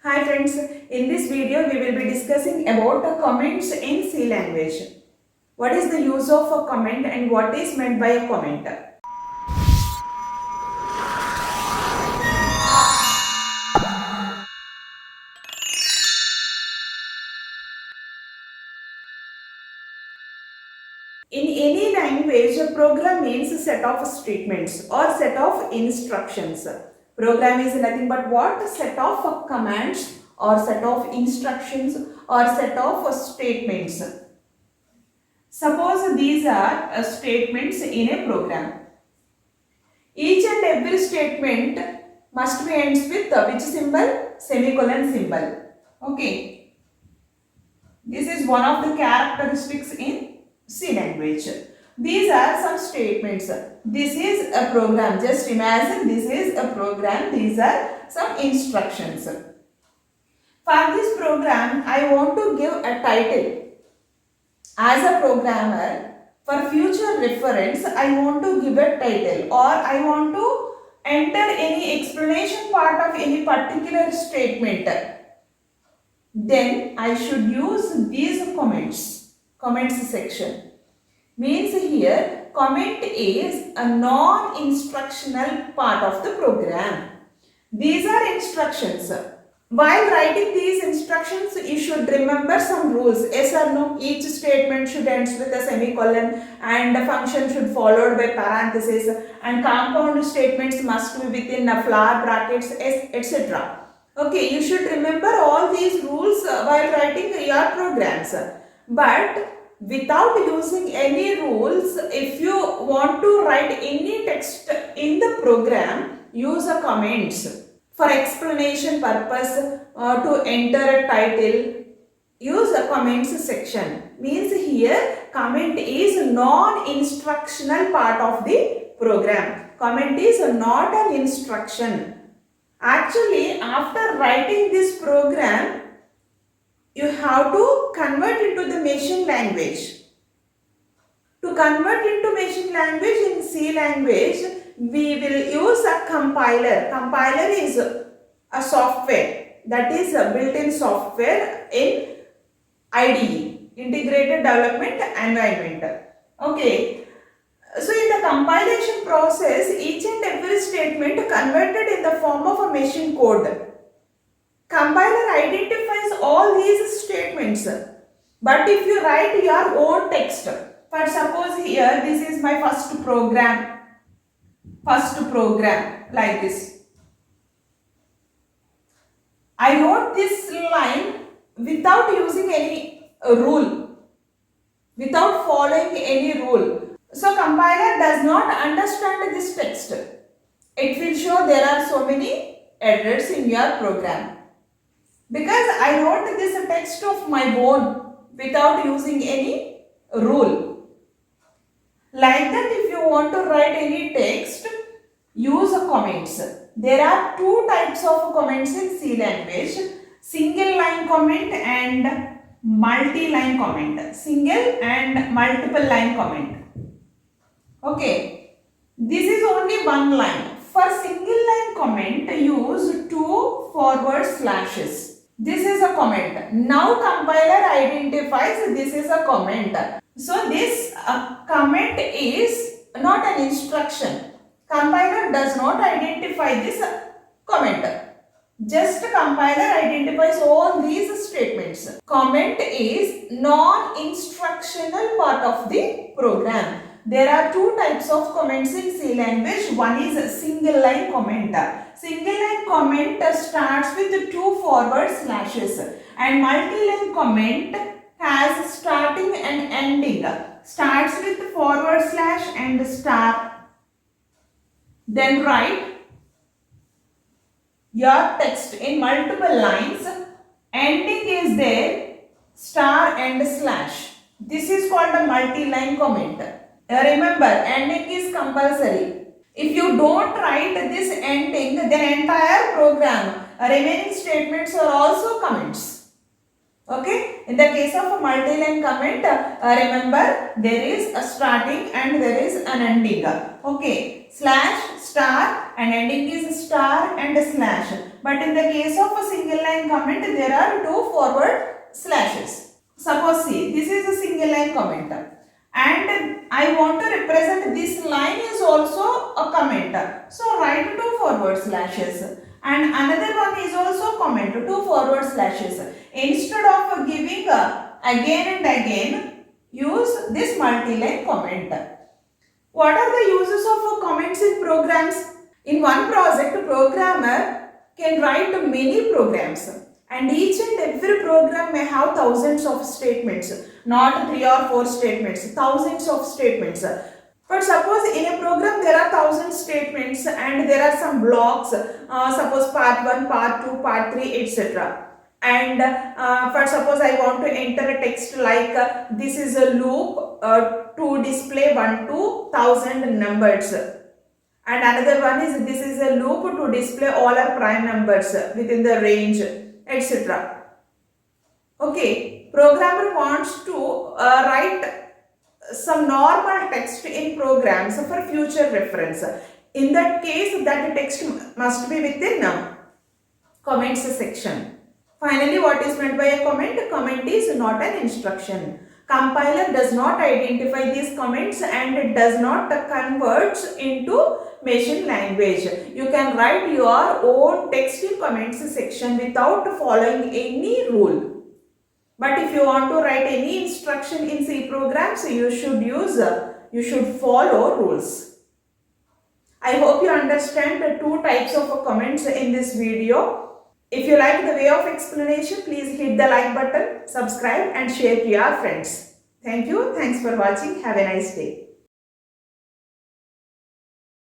Hi friends, in this video we will be discussing about comments in C language. What is the use of a comment and what is meant by a comment? In any language, a program means a set of statements or set of instructions. Program is nothing but what? A set of commands or set of instructions or set of statements. Suppose these are statements in a program. Each and every statement must be ends with which symbol? Semicolon symbol. Okay. This is one of the characteristics in C language. These are some statements. This is a program. Just imagine this is a program. These are some instructions. For this program, I want to give a title. As a programmer, for future reference, I want to give a title or I want to enter any explanation part of any particular statement. Then I should use these comments section. Means here comment is a non-instructional part of the program. These are instructions. While writing these instructions, you should remember some rules. Yes or no? Each statement should end with a semicolon and a function should followed by parentheses and compound statements must be within a flower brackets, etc. Okay, you should remember all these rules while writing your programs. But without using any rules, if you want to write any text in the program, use a comments. For explanation purpose, to enter a title, use a comments section. Means here comment is non-instructional part of the program. Comment is not an instruction. Actually, after writing this program, you have to convert into the machine language. To convert into machine language in C language, we will use a compiler. Compiler is a software, that is a built-in software in IDE, Integrated Development Environment. Okay. So in the compilation process, each and every statement converted in the form of a machine code. Compiler identifies all these statements. But if you write your own text, for suppose here this is my first program like this. I wrote this line without using any rule, without following any rule. So compiler does not understand this text. It will show there are so many errors in your program. Because I wrote this text of my own without using any rule. Like that, if you want to write any text, use a comments. There are two types of comments in C language. Single line comment and multi-line comment. Single and multiple line comment. Okay. This is only one line. For single line comment, use two forward slashes. This is a comment. Now compiler identifies this is a comment. So this comment is not an instruction. Compiler does not identify this comment. Just compiler identifies all these statements. Comment is non-instructional part of the program. There are two types of comments in C language. One is a single line comment. Single line comment starts with two forward slashes and multi-line comment has starting and ending. Starts with forward slash and star. Then write your text in multiple lines. Ending is there, star and slash. This is called a multi-line comment. Remember, ending is compulsory. If you don't write this ending, then entire program, remaining statements are also comments. Okay. In the case of a multi-line comment, remember there is a starting and there is an ending. Okay. Slash, star and ending is star star and slash. But in the case of a single line comment, there are two forward slashes. Suppose see, this is a single line comment and I want to represent this line is also a comment. So write two forward slashes and another one is also comment, two forward slashes. Instead of giving again and again, use this multi-line comment. What are the uses of comments in programs? In one project, a programmer can write many programs and each and every program may have thousands of statements, not 3 or 4 statements, thousands of statements. But suppose in a program there are 1000 statements and there are some blocks, suppose part 1, part 2, part 3, etc. And for suppose I want to enter a text like this is a loop to display 1 to 1000 numbers. And another one is this is a loop to display all our prime numbers within the range, etc. Okay, programmer wants to write some normal text in programs for future reference. In that case, that text must be within comments section. Finally, what is meant by a comment? A comment is not an instruction. Compiler does not identify these comments and does not convert into machine language. You can write your own text in comments section without following any rule. But if you want to write any instruction in C programs, you should follow rules. I hope you understand the two types of comments in this video. If you like the way of explanation, please hit the like button, subscribe and share to your friends. Thank you. Thanks for watching. Have a nice day.